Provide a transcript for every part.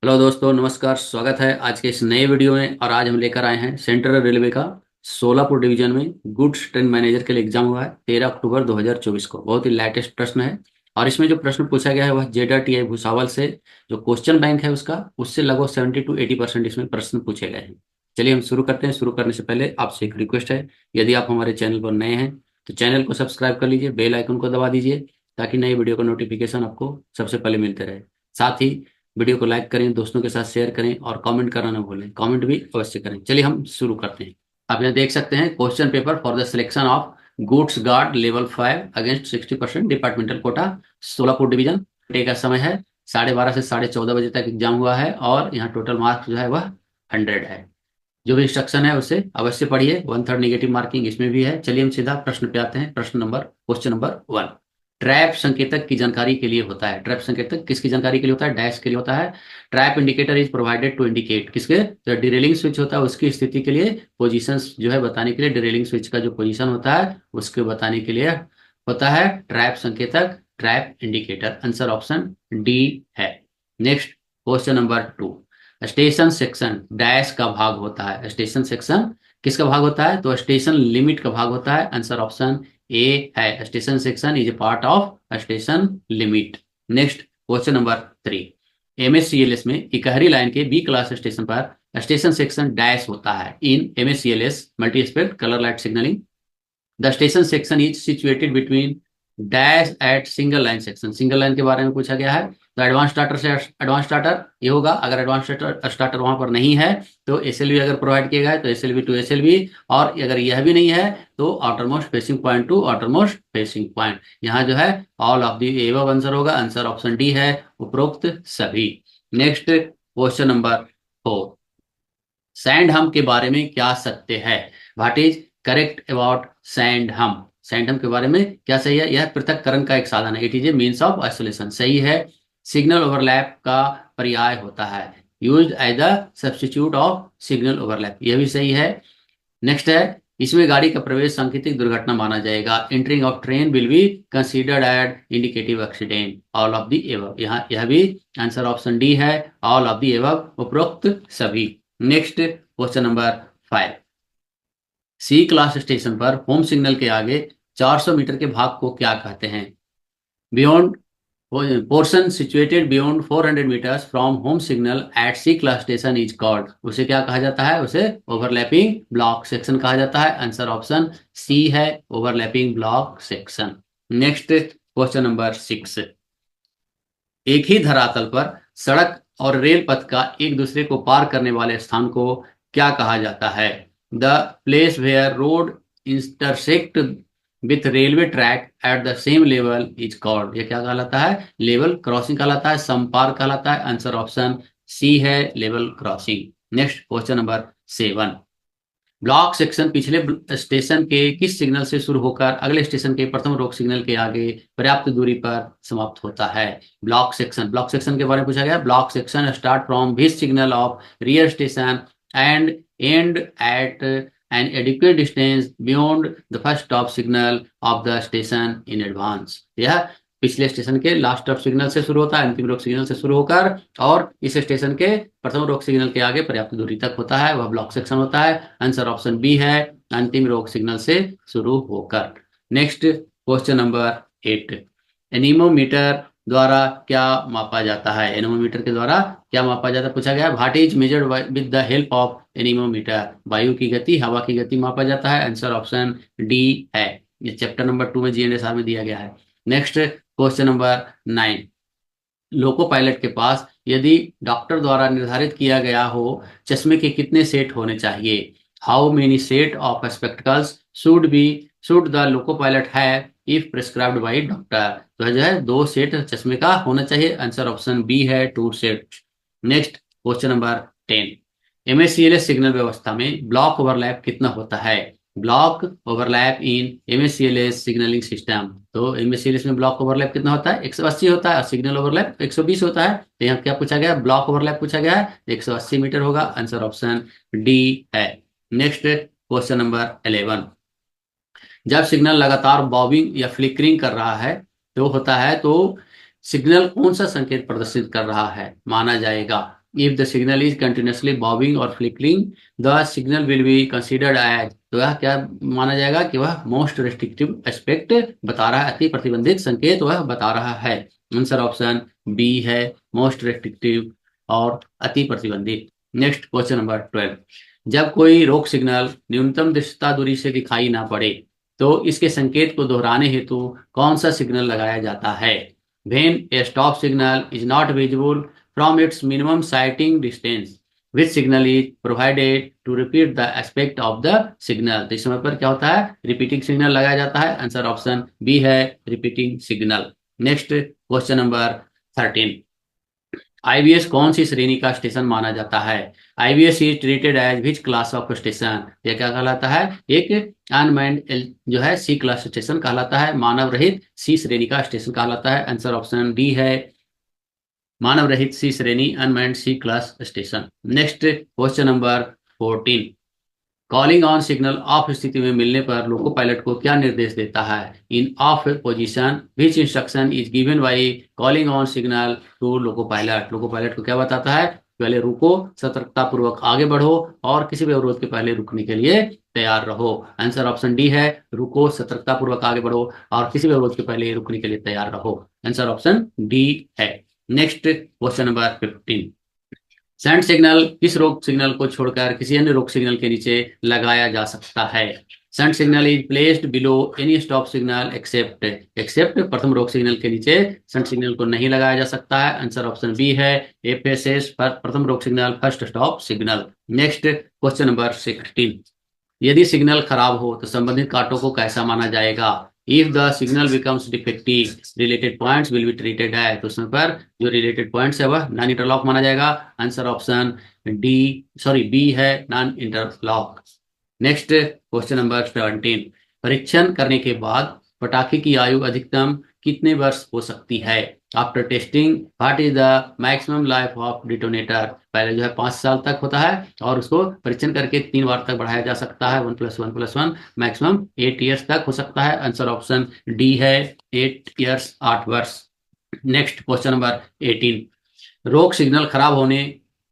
Hello दोस्तों, नमस्कार। स्वागत है आज के इस नए वीडियो में। और आज हम लेकर आए हैं सेंट्रल रेलवे का सोलापुर डिवीजन में गुड्स ट्रेन मैनेजर के लिए एग्जाम हुआ है 13 अक्टूबर 2024 को। बहुत ही लेटेस्ट प्रश्न है। और इसमें जो प्रश्न पूछा गया है वह JRTI भुसावल से जो क्वेश्चन बैंक है उसका, उससे लगभग 70 to 80% इसमें प्रश्न पूछे गए हैं। चलिए हम शुरू करते हैं। शुरू करने से पहले आपसे एक रिक्वेस्ट है, यदि आप हमारे चैनल पर नए हैं तो चैनल को सब्सक्राइब कर लीजिए, बेल आइकन को दबा दीजिए ताकि नई वीडियो का नोटिफिकेशन आपको सबसे पहले मिलते रहे। साथ ही वीडियो को लाइक करें, दोस्तों के साथ शेयर करें और कमेंट करना ना भूलें। कमेंट भी अवश्य करें। चलिए हम शुरू करते हैं। आप यहाँ देख सकते हैं question paper for the selection of goods guard level 5 against 60% departmental quota, Solapur division. Day का समय है 12:30 से 14:30 बजे तक एग्जाम हुआ है और यहाँ टोटल मार्क्स जो है वह 100 है। जो भी इंस्ट्रक्शन है उसे अवश्य पढ़िए। 1/3 नेगेटिव मार्किंग इसमें भी है। चलिए हम सीधा प्रश्न पे आते हैं। Question number 1। ट्रैप संकेतक की जानकारी के लिए होता है। ट्रैप संकेतक किसकी जानकारी के लिए होता है? डैश के लिए होता है। Trap indicator is provided to indicate किसके? जो डिरेलिंग स्विच होता है उसकी स्थिति के लिए, पोजीशन जो है बताने के लिए, डिरेलिंग स्विच का जो पोजीशन होता है उसके बताने के लिए होता है ट्रैप संकेतक, trap indicator. Answer option D है। Next question number 2। Station section dash का भाग होता है। स्टेशन सेक्शन किसका भाग होता है? तो स्टेशन लिमिट का भाग होता है। आंसर ऑप्शन ए है। Station section is a part of station limit. Next question number 3। MSCLS में इकहरी लाइन के बी क्लास स्टेशन पर स्टेशन सेक्शन डैश होता है। In MSCLS multi aspect colour light signalling the station section is situated between dash at single line section. Single line के बारे में पूछा गया है तो एडवांस स्टार्टर से एडवांस स्टार्टर ये होगा। अगर एडवांस स्टार्टर वहां पर नहीं है तो SLV अगर प्रोवाइड किया गया है तो SLV टू SLV, और अगर यह भी नहीं है तो outermost facing point two outermost facing point. यहाँ जो है all of the above answer होगा। आंसर ऑप्शन डी है, उपरोक्त सभी। Next question number 4। सैंड हम के बारे में क्या सत्य है? What is correct about sand हम? सैंड हम के बारे में क्या सही है? यह पृथक्करण का एक साधन है। It is a means of isolation. सही है। सिग्नल ओवरलैप का पर्याय होता है। Used as the substitute of signal overlap, यह भी सही है। नेक्स्ट है, इसमें गाड़ी का प्रवेश सांकेतिक दुर्घटना माना जाएगा। Entering of train will be considered as indicative accident. All of the above, यहाँ यह भी आंसर ऑप्शन डी है, ऑल ऑफ दी एबव, उपरोक्त सभी। Next question number 5। C class station पर होम सिग्नल के आगे 400 मीटर के भाग को क्या कहते हैं? Beyond portion situated beyond 400 metres from home signal at C class station is called. उसे क्या कहा जाता है? उसे ओवरलैपिंग ब्लॉक सेक्शन कहा जाता है। आंसर ऑप्शन सी है, overlapping block section. Next question number 6। एक ही धरातल पर सड़क और रेल पथ का एक दूसरे को पार करने वाले स्थान को क्या कहा जाता है? The place where road intersect with railway track at the same level is called. ये क्या कहलाता है? लेवल क्रॉसिंग कहलाता है, समपार कहलाता है। आंसर ऑप्शन सी है, level crossing. Next question number 7। Block section पिछले स्टेशन के किस सिग्नल से शुरू होकर अगले स्टेशन के प्रथम रोक सिग्नल के आगे पर्याप्त दूरी पर समाप्त होता है? ब्लॉक सेक्शन के बारे में पूछा गया। Block section start from which signal of rear station and end at an adequate distance beyond the first stop signal of the station in advance. यह पिछले स्टेशन के लास्ट स्टॉप सिग्नल से शुरू होता है, अंतिम रोक सिग्नल से शुरू होकर, और इस स्टेशन के प्रथम रोक सिग्नल के आगे पर्याप्त दूरी तक होता है, वह ब्लॉक सेक्शन होता है। आंसर ऑप्शन बी है, अंतिम रोक सिग्नल से शुरू होकर। Next question number 8। एनीमोमीटर द्वारा क्या मापा जाता है? एनीमोमीटर के द्वारा क्या मापा जाता है पूछा गया। What is measured with the help of anemometer? वायु की गति, हवा की गति मापा जाता है। आंसर ऑप्शन डी है। ये चैप्टर नंबर 2 में GNSR में दिया गया है। Next question number 9। Loco pilot के पास यदि डॉक्टर द्वारा निर्धारित किया गया हो चश्मे के कितने सेट होने चाहिए? How many set of spectacles should the loco pilot have if prescribed by doctor? तो जो है 2 सेट चश्मे का होना चाहिए। आंसर ऑप्शन बी है, 2 set. Next question number 10। MSCLS signal व्यवस्था में ब्लॉक ओवरलैप कितना होता है? ब्लॉक ओवरलैप इन MSCLS सिग्नलिंग सिस्टम। तो MSCLS में ब्लॉक ओवरलैप कितना होता है? 180 होता है, और सिग्नल ओवरलैप 120 होता है। तो यहाँ क्या पूछा गया? ब्लॉक ओवरलैप पूछा गया है, 180 मीटर होगा। आंसर ऑप्शन डी है। Next question number 11। जब सिग्नल लगातार बॉबिंग या फ्लिकरिंग कर रहा है तो सिग्नल कौन सा संकेत प्रदर्शित कर रहा है माना जाएगा? If the signal is continuously bobbing or flickering, the signal will be considered as, तो यह क्या माना जाएगा कि वह मोस्ट रेस्ट्रिक्टिव एस्पेक्ट बता रहा है, अति प्रतिबंधित संकेत वह बता रहा है। आंसर ऑप्शन बी है, मोस्ट रेस्ट्रिक्टिव और अति प्रतिबंधित। नेक्स्ट क्वेश्चन नंबर 12, जब कोई रोक सिग्नल न्यूनतम दृश्यता दूरी से दिखाई ना पड़े तो इसके संकेत को दोहराने हेतु कौन सा सिग्नल लगाया जाता है? When a stop signal is not visible from its minimum sighting distance, which signal is provided to repeat the aspect of the signal? तो इस समय पर क्या होता है? रिपीटिंग सिग्नल लगाया जाता है। आंसर ऑप्शन बी है, repeating signal. Next question number 13, IBS कौन सी श्रेणी का स्टेशन माना जाता है? IBS is treated as which class of station? यह क्या कहलाता है? एक अनमैन्ड जो है सी क्लास स्टेशन कहलाता है, मानव रहित सी श्रेणी का स्टेशन कहलाता है। आंसर ऑप्शन डी है, मानव रहित सी श्रेणी, unmanned C class station. Next question number 14, calling on signal off स्थिति में मिलने पर लोको पायलट को क्या निर्देश देता है? In off position which instruction is given by calling on signal to loco pilot? Loco pilot को क्या बताता है? पहले रुको, सतर्कता पूर्वक आगे बढ़ो और किसी भी अवरोध के पहले रुकने के लिए तैयार रहो। आंसर ऑप्शन डी है, रुको, सतर्कता पूर्वक आगे बढ़ो और किसी भी अवरोध के पहले रुकने के लिए तैयार रहो। आंसर ऑप्शन डी है। Next question number 15, send signal किस रोक सिग्नल को छोड़कर किसी अन्य रोक सिग्नल के नीचे लगाया जा सकता है? Shunt signal is placed below any stop signal except प्रथम रोक सिग्नल के नीचे सेंड सिग्नल को नहीं लगाया जा सकता है। आंसर ऑप्शन बी है, एफएसएस प्रथम रोक signal, first stop signal. Next question number 16, यदि सिग्नल खराब हो तो संबंधित कांटों को कैसा माना जाएगा? If the signal becomes defective related points will be treated है, तो उसमें पर जो रिलेटेड पॉइंट्स है वह नॉन इंटरलॉक माना जाएगा। आंसर ऑप्शन बी है, non interlock. Next question number 17, परीक्षण करने के बाद पटाखे की आयु अधिकतम कितने वर्ष हो सकती है? After testing what is the maximum life of detonator? पहले जो है 5 साल तक होता है और उसको परीक्षण करके 3 बार तक बढ़ाया जा सकता है, 1+1+1, मैक्सिमम 8 ईयर्स तक हो सकता है। आंसर ऑप्शन डी है, 8 ईयर्स, 8 वर्ष। नेक्स्ट क्वेश्चन नंबर 18, रोक सिग्नल खराब होने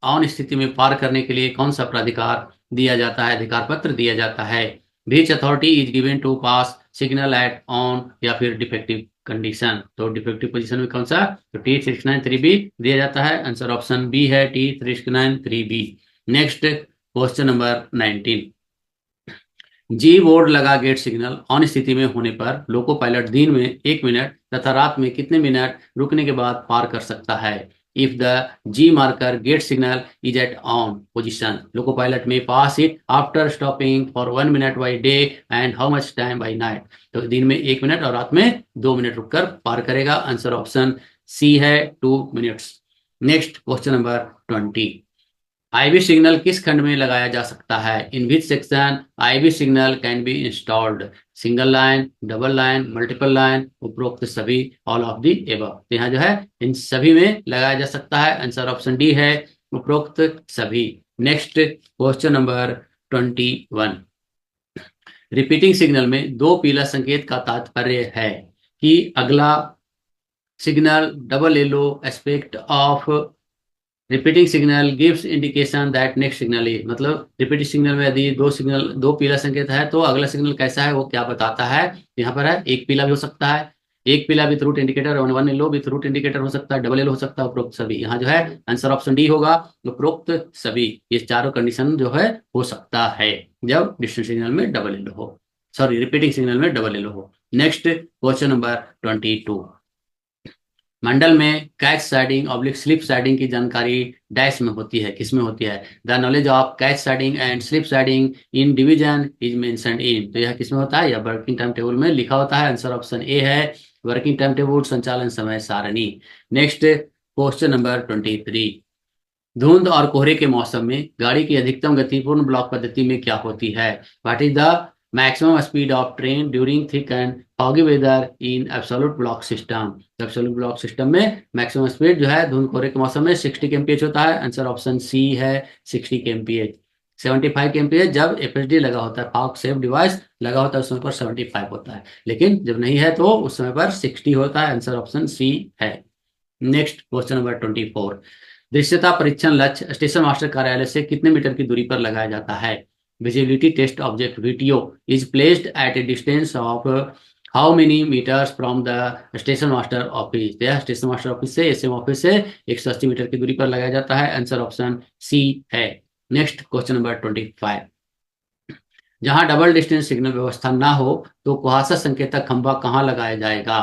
ऑन स्थिति में पार करने के लिए कौन सा प्राधिकार दिया जाता है, अधिकार पत्र दिया जाता है? Which authority is given to pass signal at on या फिर डिफेक्टिव कंडीशन? तो डिफेक्टिव पोजीशन में कौन सा? तो T393B दिया जाता है। आंसर ऑप्शन बी है, T393B। नेक्स्ट क्वेश्चन नंबर 19, जी बोर्ड लगा गेट सिग्नल ऑन स्थिति में होने पर लोको पायलट दिन में 1 मिनट तथा रात में कितने मिनट रुकने के बाद पार कर सकता है? If the G marker gate signal is at on position, loco pilot may pass it after stopping for 1 minute by day and how much time by night? तो दिन में 1 मिनट और रात में 2 मिनट रुककर पार करेगा। आंसर ऑप्शन सी है, 2 minutes. Next question number 20, IV signal किस खंड में लगाया जा सकता है? In which section IV signal can be installed? Single line, double line, multiple line, उपरोक्त सभी, ऑल ऑफ दी एबव? तो यहाँ जो है इन सभी में लगाया जा सकता है। आंसर ऑप्शन डी है, उपरोक्त सभी। Next question number 21, repeating signal में 2 पीला संकेत का तात्पर्य है कि अगला signal double yellow aspect of repeating signal gives indication that next signal is, मतलब रिपीटिंग सिग्नल में यदि 2 पीला संकेत है तो अगला सिग्नल कैसा है वो क्या बताता है? यहाँ पर है, एक पीला भी हो सकता है, एक पीला विथ रूट इंडिकेटर और 1 येलो विथ रूट इंडिकेटर हो सकता है, डबल येलो हो सकता है, उपरोक्त सभी। यहाँ जो है आंसर ऑप्शन डी होगा, उपरोक्त सभी। ये चारों कंडीशन जो है हो सकता है जब डिस्टेंस सिग्नल में डबल येलो हो, सॉरी रिपीटिंग सिग्नल में डबल येलो हो। नेक्स्ट क्वेश्चन नंबर 22, मंडल में catch siding oblique slip siding की जानकारी डैश में होती है, किस में होती है? The knowledge of catch siding and slip siding in division is mentioned in, तो यह किस में होता है? यह वर्किंग टाइम टेबल में लिखा होता है। आंसर ऑप्शन ए है, वर्किंग टाइम टेबल, संचालन समय सारणी। नेक्स्ट क्वेश्चन नंबर 23, धुंध और कोहरे के मौसम में गाड़ी की अधिकतम गति पूर्ण ब्लॉक पद्धति में क्या होती है? What is the maximum speed of train during thick and foggy weather in absolute block system? Absolute block system में मैक्सिमम स्पीड जो है धुंध कोहरे के मौसम में 60 kmph होता है। आंसर ऑप्शन सी है, 60 kmph। 75 kmph जब एफएसडी लगा होता है, फॉग सेफ डिवाइस लगा होता है, उस समय पर 75 होता है, लेकिन जब नहीं है तो उस समय पर 60 होता है। आंसर ऑप्शन सी है। नेक्स्ट क्वेश्चन नंबर 24, दृश्यता परीक्षण लक्ष्य स्टेशन मास्टर कार्यालय से कितने मीटर की दूरी पर लगाया जाता है? Visibility test object VTO is placed at a distance of how many metres from the station master office? यह स्टेशन मास्टर ऑफिस से एसएम ऑफिस से 180 मीटर की दूरी पर लगाया जाता है। आंसर ऑप्शन सी है। Next question number 25। जहां डबल डिस्टेंस सिग्नल व्यवस्था ना हो तो कुहासा संकेतक खंभा कहाँ लगाया जाएगा?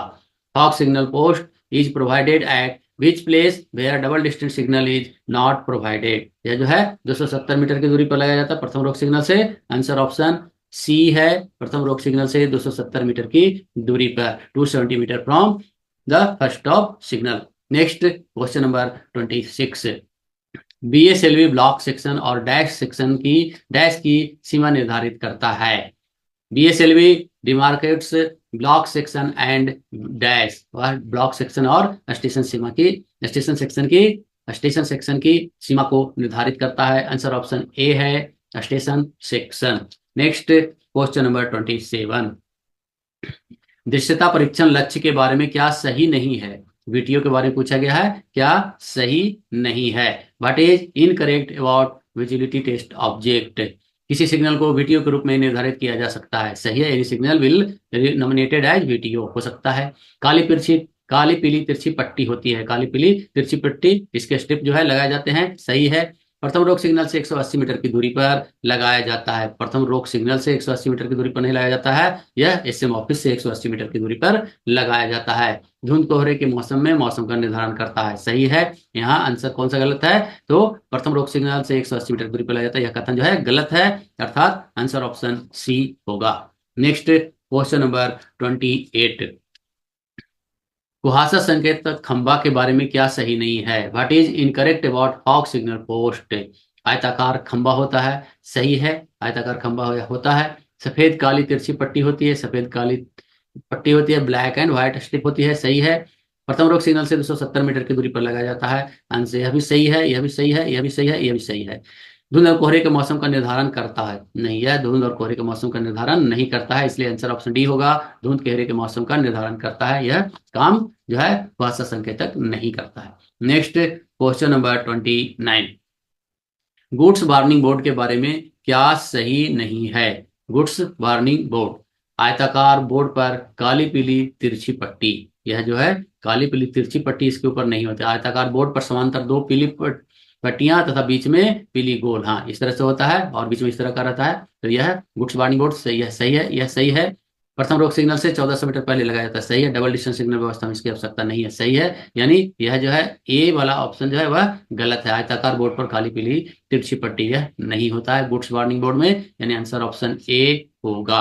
Fog signal post is provided at which place where double distance signal is not provided? यह जो है 270 मीटर की दूरी पर लगाया जाता है प्रथम रोक सिग्नल से। आंसर ऑप्शन सी है। प्रथम रोक सिग्नल से 270 मीटर की दूरी पर, 270 metre from the first stop signal. Next question number 26। BSLV block section और डैश की सीमा निर्धारित करता है। BSLV demarcates block section and dash, वह ब्लॉक सेक्शन और स्टेशन सेक्शन की सीमा को निर्धारित करता है। आंसर ऑप्शन ए है, station section. Next question number 27। दृश्यता परीक्षण लक्ष्य के बारे में क्या सही नहीं है? वीटीओ के बारे में पूछा गया है, क्या सही नहीं है? What is incorrect about visibility test object? किसी सिग्नल को वीटीओ के रूप में निर्धारित किया जा सकता है, सही है। Any signal will nominated as VTO हो सकता है। काली पीली तिरछी पट्टी होती है, काली पीली तिरछी पट्टी, इसके स्ट्रिप जो है लगाए जाते हैं, सही है। प्रथम रोक सिग्नल से 180 मीटर की दूरी पर लगाया जाता है। प्रथम रोक सिग्नल से 180 मीटर की दूरी पर नहीं लगाया जाता है, यह एसएम ऑफिस से 180 मीटर की दूरी पर लगाया जाता है। धुंध कोहरे के मौसम में मौसम का निर्धारण करता है, सही है। यहाँ आंसर कौन सा गलत है? तो प्रथम रोक सिग्नल से 180 मीटर की दूरी पर लगाया जाता है, यह कथन जो है गलत है, अर्थात आंसर ऑप्शन सी होगा। Next question number 28। कुहासा संकेत खंबा के बारे में क्या सही नहीं है? What is incorrect about fog signal post? आयताकार खंबा होता है, सही है। आयताकार खंबा होता है। सफेद काली तिरछी पट्टी होती है, सफेद काली पट्टी होती है, ब्लैक एंड व्हाइट स्ट्रिप होती है, सही है। प्रथम रोक सिग्नल से 270 मीटर की दूरी पर लगाया जाता है। आंसर यह भी सही है, यह भी सही है, यह भी सही है, यह भी सही है। धुंध और कोहरे के मौसम का निर्धारण करता है, नहीं, यह धुंध और कोहरे के मौसम का निर्धारण नहीं करता है, इसलिए आंसर ऑप्शन डी होगा। धुंध कोहरे के मौसम का निर्धारण करता है, यह काम जो है कुहासा संकेतक नहीं करता है। Next question number 29। Goods warning board के बारे में क्या सही नहीं है? गुड्स वार्निंग बोर्ड, आयताकार बोर्ड पर काली पीली तिरछी पट्टी, यह जो है काली पीली तिरछी पट्टी इसके ऊपर नहीं होती। आयताकार बोर्ड पर समांतर दो पीली पट्टियां तथा बीच में पीली गोल, हाँ इस तरह से होता है, और बीच में इस तरह का रहता है, तो यह गुड्स वार्निंग बोर्ड सही है, सही है, यह सही है। प्रथम रोक सिग्नल से 1400 मीटर पहले लगाया जाता है, सही है। डबल डिस्टेंस सिग्नल व्यवस्था में इसकी आवश्यकता नहीं है, सही है। यानी यह जो है ए वाला ऑप्शन जो है वह गलत है। आयताकार बोर्ड पर काली पीली तिरछी पट्टी यह नहीं होता है गुड्स वार्निंग बोर्ड में, यानी आंसर ऑप्शन ए होगा।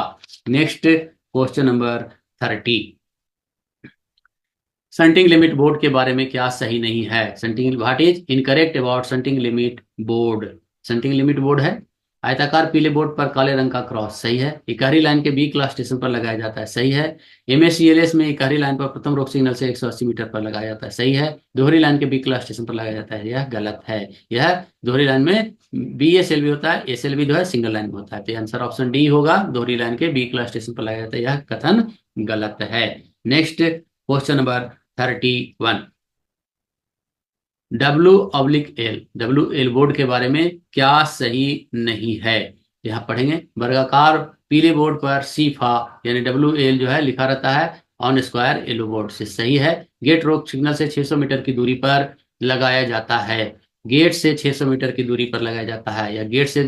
Next question number 30। Shunting limit board के बारे में क्या सही नहीं है? Shunting, what is incorrect about shunting limit board? Shunting limit board है आयताकार पीले बोर्ड पर काले रंग का क्रॉस, सही है। इकाहरी लाइन के बी क्लास स्टेशन पर लगाया जाता है, सही है। एमएससीएलएस में इकाहरी लाइन पर प्रथम रोक सिग्नल से 180 मीटर पर लगाया जाता है, सही है। दोहरी लाइन के बी क्लास स्टेशन पर लगाया जाता है, यह गलत है। यह दोहरी लाइन में बीएसएलवी होता है, एसएलवी जो है सिंगल लाइन में होता है, तो आंसर ऑप्शन डी होगा। दोहरी लाइन के बी क्लास स्टेशन पर लगाया जाता है, यह कथन गलत है। Next question number 31। डब्ल्यू/एल बोर्ड के बारे में क्या सही नहीं है? यहाँ पढ़ेंगे। वर्गाकार पीले बोर्ड पर सीफा यानी WL जो है लिखा रहता है ऑन स्क्वायर येलो बोर्ड से, सही है। गेट रोक सिग्नल से 600 मीटर की दूरी पर लगाया जाता है, गेट से 600 मीटर की दूरी पर लगाया जाता है, या गेट से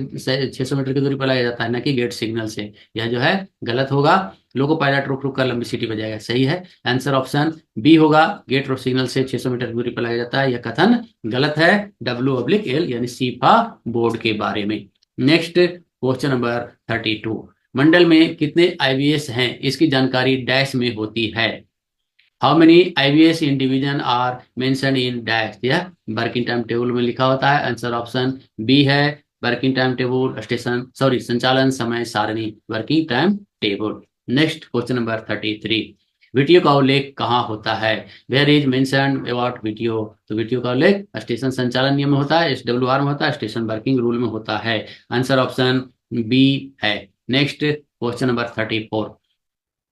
600 मीटर की दूरी पर लगाया जाता है, ना कि गेट सिग्नल से, यह जो है गलत होगा। लोको पायलट रुक रुक कर लंबी सीटी बजाएगा, सही है। आंसर ऑप्शन बी होगा। गेट रोक सिग्नल से 600 मीटर की दूरी पर लगाया जाता है, यह कथन गलत है W/L यानी सीफा बोर्ड के बारे में। Next question number 32। मंडल में कितने आईवीएस हैं इसकी जानकारी डैश में होती है। How many IVS in division are mentioned in dash, यह वर्किंग टाइम टेबल में लिखा होता है। आंसर ऑप्शन बी है। वर्किंग टाइम टेबल संचालन समय सारणी, working time table. Next question number 33। VTO का उल्लेख कहाँ होता है? Where is mentioned about VTO, तो वीटीओ का उल्लेख स्टेशन संचालन नियम में होता है, SWR में होता है, स्टेशन वर्किंग रूल में होता है। आंसर ऑप्शन बी है। Next question number 34।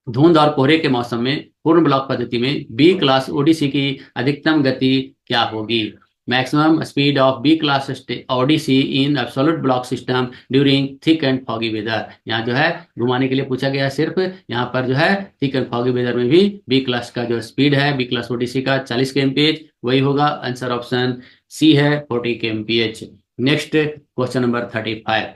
धुंध और कोहरे के मौसम में पूर्ण ब्लॉक पद्धति में बी क्लास ओडीसी की अधिकतम गति क्या होगी? Maximum speed of B class ODC in absolute block system during thick and foggy weather. यहाँ जो है घुमाने के लिए पूछा गया है सिर्फ, यहाँ पर जो है थिक एंड फॉगी वेदर में भी बी क्लास का जो स्पीड है बी क्लास ओडीसी का 40 kmph वही होगा। आंसर ऑप्शन सी है 40 kmph। Next question number 35,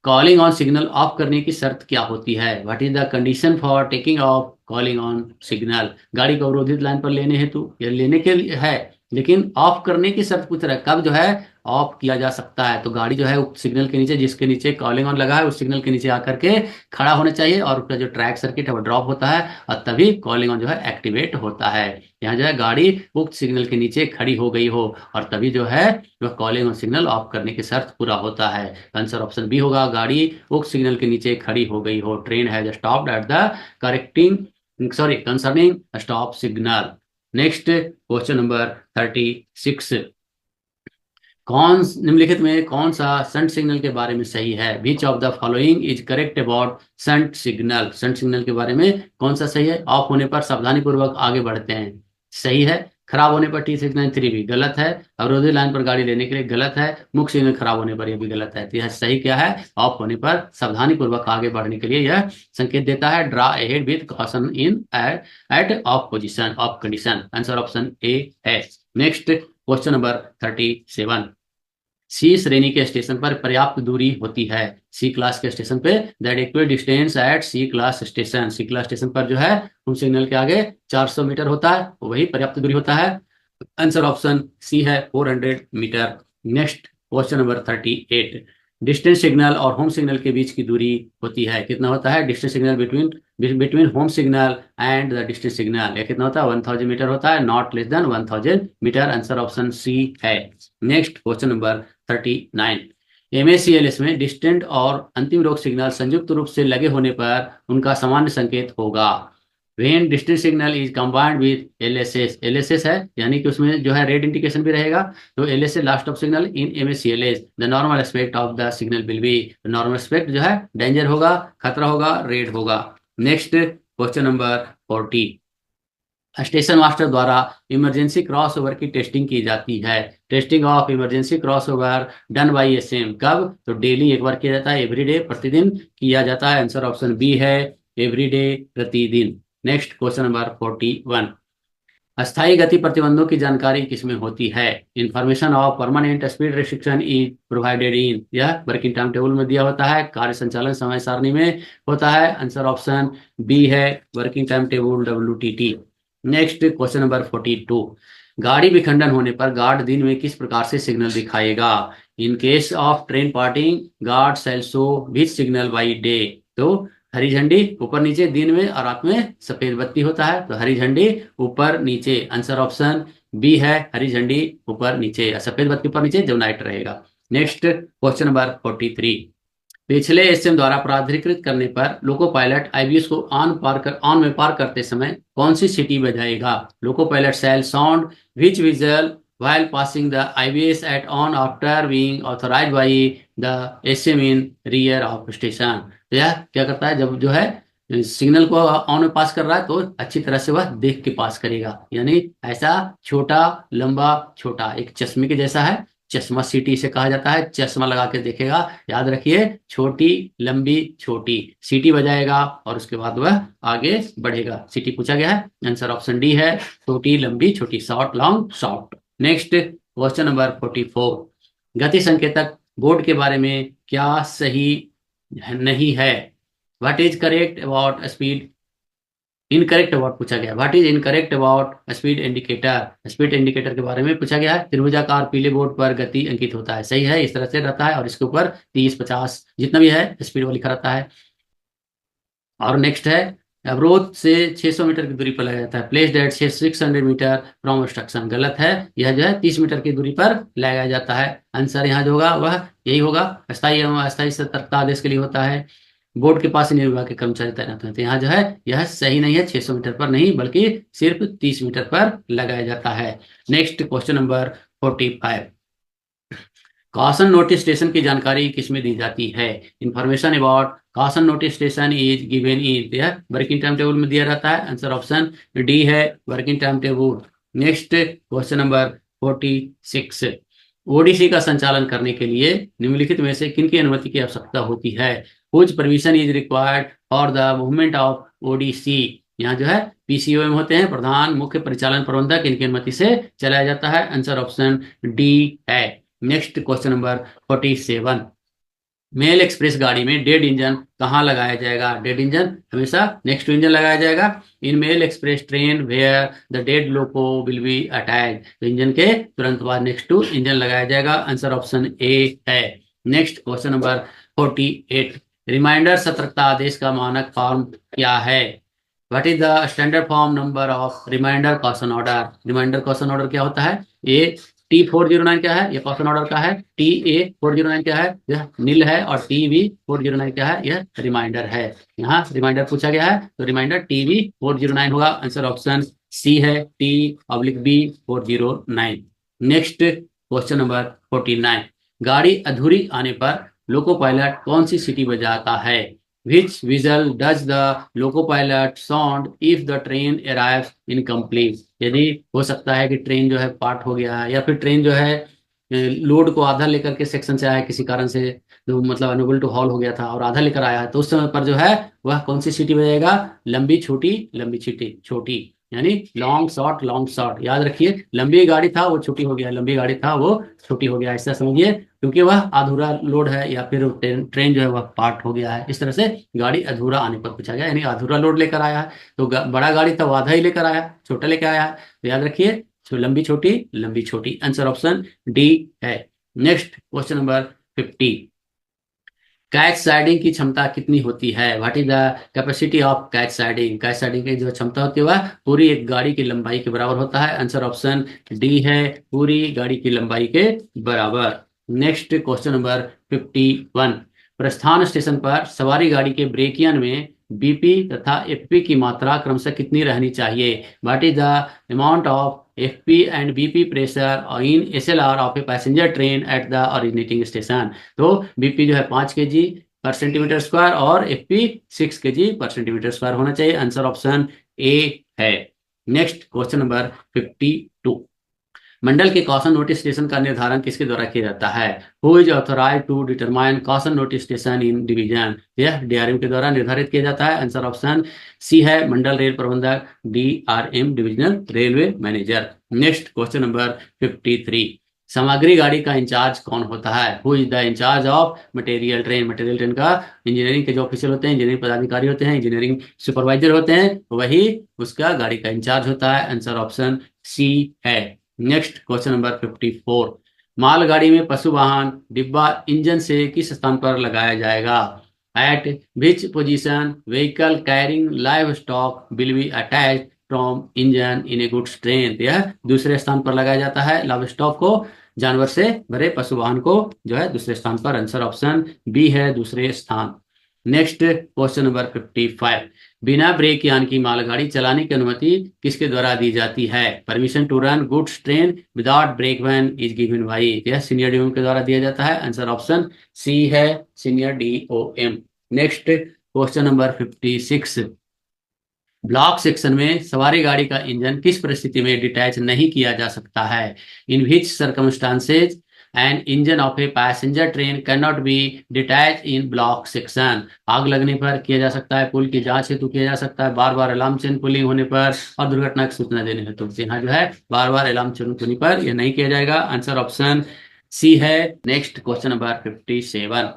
calling on signal of करने की शर्त क्या होती है? What is the condition for taking of calling on signal? गाड़ी को अवरोधित लाइन पर लेने हेतु या लेने के लिए है, लेकिन ऑफ करने की शर्त पूछ रहा है कब जो है ऑफ किया जा सकता है। तो गाड़ी जो है उस सिग्नल के नीचे, जिसके नीचे कॉलिंग ऑन लगा है उस सिग्नल के नीचे आकर के खड़ा होना चाहिए और उसका जो ट्रैक सर्किट है वो ड्रॉप होता है और तभी कॉलिंग ऑन जो है एक्टिवेट होता है। यहाँ जो है गाड़ी उक्त सिग्नल के नीचे खड़ी हो गई हो और तभी जो है वह कॉलिंग ऑन सिग्नल ऑफ करने की शर्त पूरा होता है। आंसर ऑप्शन बी होगा, गाड़ी उक्त सिग्नल के नीचे खड़ी हो गई हो। Train has stopped at the correcting sorry concerning stop signal. Next question number 36, कौन निम्नलिखित में कौन सा संट सिग्नल के बारे में सही है? Which of the following is correct about shunt signal? Shunt signal के बारे में कौन सा सही है? ऑफ होने पर सावधानी पूर्वक आगे बढ़ते हैं, सही है। खराब होने पर T693 भी गलत है। अवरोधी लाइन पर गाड़ी लेने के लिए गलत है। मुख्य सिग्नल खराब होने पर यह भी गलत है। तो यह सही क्या है? ऑफ होने पर सावधानी पूर्वक आगे बढ़ने के लिए यह संकेत देता है, draw ahead with caution in at off position of condition. Answer option A है। नेक्स्ट क्वेश्चन नंबर 37, सी श्रेणी के स्टेशन पर पर्याप्त दूरी होती है। सी क्लास के स्टेशन पे the adequate distance at C class station, C class station पर जो है उन सिग्नल के आगे 400 मीटर होता है, वही पर्याप्त दूरी होता है। आंसर ऑप्शन सी है 400 metre. Next question number 38, distance signal और होम सिग्नल के बीच की दूरी होती है, कितना होता है? Distance signal between home signal and the distance signal, यह कितना होता है? 1000 मीटर होता है, not less than 1000 metre. Answer option सी है। नेक्स्ट क्वेश्चन नंबर 39, एमएसीएलएस में डिस्टेंट और अंतिम रोक सिग्नल संयुक्त रूप से लगे होने पर उनका सामान्य संकेत होगा। When distance signal is combined with LSS, LSS है यानी कि उसमें जो है रेड इंडिकेशन भी रहेगा, तो LSS last of signal in MACLS the normal aspect of the signal will be, normal aspect जो है डेंजर होगा, खतरा होगा, रेड होगा। Next question number 40, station master द्वारा इमरजेंसी क्रॉसओवर की टेस्टिंग की जाती है। Testing of emergency crossover done by SM, कब? तो डेली एक बार किया जाता है, एवरीडे प्रतिदिन किया जाता है। आंसर ऑप्शन बी है, एवरीडे प्रतिदिन। नेक्स्ट क्वेश्चन नंबर 41, अस्थायी गति प्रतिबंधों की जानकारी किसमें होती है? Information of permanent speed restriction is provided in, यह वर्किंग टाइम टेबल में दिया होता है, कार्य संचालन समय सारणी में होता है। आंसर ऑप्शन बी है, working time table WTT। Next question number 42, गाड़ी विखंडन होने पर गार्ड दिन में किस प्रकार से सिग्नल दिखाएगा? In case of train parting guard shall show which signal by day, तो हरी झंडी ऊपर नीचे दिन में और रात में सफेद बत्ती होता है, तो हरी झंडी ऊपर नीचे। आंसर ऑप्शन बी है, हरी झंडी ऊपर नीचे, सफेद बत्ती ऊपर नीचे जब नाइट रहेगा। नेक्स्ट क्वेश्चन नंबर 43, पिछले एसएम द्वारा प्राधिकृत करने पर लोको पायलट आईबीएस को ऑन में पार करते समय कौन सी सीटी बजाएगा? Loco pilot shall sound which whistle while passing the IBS at on after being authorized by the SM in rear of station। तो यह क्या करता है, जब जो है सिग्नल को ऑन में पास कर रहा है तो अच्छी तरह से वह देख के पास करेगा, यानी ऐसा छोटा लंबा छोटा एक चश्मे के जैसा है, चश्मा सीटी से कहा जाता है, चश्मा लगा के देखेगा। याद रखिए, छोटी लंबी छोटी सीटी बजाएगा और उसके बाद वह आगे बढ़ेगा। सीटी पूछा गया है, आंसर ऑप्शन डी है, छोटी लंबी छोटी, short long short. Next question number 44, गति संकेतक बोर्ड के बारे में क्या सही नहीं है? What is correct about speed, incorrect about पूछा गया। What is incorrect about speed indicator, speed indicator के बारे में पूछा गया है। त्रिभुजाकार पीले बोर्ड पर गति अंकित होता है, सही है, इस तरह से रहता है और इसके ऊपर 30 50 जितना भी है स्पीड वो लिखा रहता है। और नेक्स्ट है, अवरोध से 600 मीटर की दूरी पर लगाया जाता है, placed at 600 metre from obstruction, गलत है, यह जो है 30 मीटर की दूरी पर लगाया जाता है। आंसर यहाँ जो होगा वह यही होगा, अस्थायी एवं अस्थायी सतर्कता आदेश के लिए होता है, बोर्ड के पास ही विभाग के कर्मचारी तैनात होते हैं। यहाँ जो है यह सही नहीं है, 600 मीटर पर नहीं बल्कि सिर्फ 30 मीटर पर लगाया जाता है। Next question number 45, caution notice station की जानकारी किसमें दी जाती है? Information about caution notice station is given in, working time table में दिया रहता है। आंसर ऑप्शन डी है, working time table. Next question number 46। ODC का संचालन करने के लिए निम्नलिखित में से किन की अनुमति की आवश्यकता होती है? Whose permission is required for the movement of ODC. यहाँ जो है पीसीओएम होते हैं, प्रधान मुख्य परिचालन प्रबंधक, इनकी अनुमति से चलाया जाता है। आंसर ऑप्शन डी है। Next question number 47। Mail express गाड़ी में डेड इंजन कहाँ लगाया जाएगा? डेड इंजन हमेशा नेक्स्ट टू इंजन लगाया जाएगा। In mail express train where the dead loco will be attach, तो इंजन के तुरंत बाद नेक्स्ट टू इंजन लगाया जाएगा। आंसर ऑप्शन ए है। Next question number 48। रिमाइंडर सतर्कता आदेश का मानक फॉर्म क्या है? What is the standard form number of reminder caution order? Reminder caution order क्या होता है? ये T409 क्या है? ये कॉशन ऑर्डर का है। TA409 क्या है? यह नील है। और TV409 क्या है? यह रिमाइंडर है। यहाँ रिमाइंडर पूछा गया है तो रिमाइंडर TV409 होगा। आंसर ऑप्शन सी है, T/B409। Next question number 49। गाड़ी अधूरी आने पर लोको पायलट कौन सी सीटी बजाता है? Which whistle does the loco pilot sound if the train arrives incomplete? यदि हो सकता है कि ट्रेन जो है पार्ट हो गया है, या फिर ट्रेन जो है लोड को आधा लेकर के सेक्शन से आया किसी कारण से, जो मतलब अनएबल टू हॉल हो गया था और आधा लेकर आया है, तो उस समय पर जो है वह कौन सी सीटी बजाएगा? लंबी छोटी, लंबी छोटी छोटी, यानी लॉन्ग शॉर्ट, लॉन्ग शॉर्ट। याद रखिए, लंबी गाड़ी था वो छोटी हो गया, लंबी गाड़ी था वो छोटी हो गया, ऐसा समझिए, क्योंकि वह अधूरा लोड है या फिर ट्रेन जो है वह पार्ट हो गया है। इस तरह से गाड़ी अधूरा आने पर पूछा गया, यानी अधूरा लोड लेकर आया है। तो बड़ा गाड़ी था वो आधा ही लेकर आया, छोटा लेकर आया है। तो याद रखिए, लंबी छोटी, लंबी छोटी। आंसर ऑप्शन डी है। Next question number 50। Catch siding की क्षमता कितनी होती है? What is the capacity of catch siding? Catch siding की जो क्षमता होती है वह पूरी एक गाड़ी की लंबाई के बराबर होता है। आंसर ऑप्शन डी है, पूरी गाड़ी की लंबाई के बराबर। Next question number 51। प्रस्थान स्टेशन पर सवारी गाड़ी के ब्रेकियन में बीपी तथा एफपी की मात्रा क्रमशः कितनी रहनी चाहिए? What is the amount of FP and BP pressure in SLR of a passenger train eight the originating station? तो बीपी जो है 5 kg पर सेंटीमीटर स्क्वायर और FP 6 kg per centimetre square होना चाहिए। आंसर ऑप्शन ए है। Next question number 52। मंडल के caution notice station का निर्धारण किसके द्वारा किया जाता है? Who is authorise to determine caution notice station in division? यह डीआरएम के द्वारा निर्धारित किया जाता है। आंसर ऑप्शन सी है, मंडल रेल प्रबंधक, DRM divisional railway manager. Next question number 53। सामग्री गाड़ी का इंचार्ज कौन होता है? Who is the incharge of material train? Material train का इंजीनियरिंग के जो ऑफिसर होते हैं, इंजीनियरिंग पदाधिकारी होते हैं, इंजीनियरिंग सुपरवाइजर होते हैं, वही उसका गाड़ी का इंचार्ज होता है। आंसर ऑप्शन सी है। Next question number 54। मालगाड़ी में पशु वाहन डिब्बा इंजन से किस स्थान पर लगाया जाएगा? Eight which position vehicle carrying live stock will be attach from engine in A goods train? यह दूसरे स्थान पर लगाया जाता है। लाइव स्टॉक को, जानवर से भरे पशु वाहन को जो है दूसरे स्थान पर। आंसर ऑप्शन बी है, दूसरे स्थान। Next question number 55। बिना ब्रेक यान की मालगाड़ी चलाने की अनुमति किसके द्वारा दी जाती है? Permission to run goods train without brake when is given by? यह सीनियर डीओएम के द्वारा दिया जाता है। आंसर ऑप्शन सी है, senior DOM. Next question number 56। Block section में सवारी गाड़ी का इंजन किस परिस्थिति में डिटैच नहीं किया जा सकता है? In which circumstances an engine of a passenger train can not be detach in block section? आग लगने पर किया जा सकता है, पुल की जांच हेतु किया जा सकता है, बार बार अलार्म चेन पुलिंग होने पर, और दुर्घटना की सूचना देने हेतु। यहाँ जो है बार बार अलार्म चेन पुलिंग पर यह नहीं किया जाएगा। आंसर ऑप्शन सी है। Next question number 57।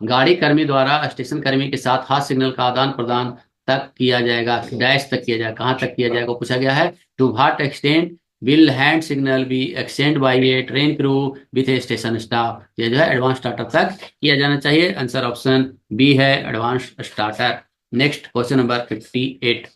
गाड़ी कर्मी द्वारा स्टेशन कर्मी के साथ हाथ सिग्नल का आदान प्रदान तक किया जाएगा, डैश तक किया जाएगा, कहां तक किया जाएगा पूछा गया है। To what extent will hand signal be exchange by a train crew with a station staff? ये जो है एडवांस स्टार्टर तक किया जाना चाहिए। आंसर ऑप्शन बी है, advance starter. Next question number 58।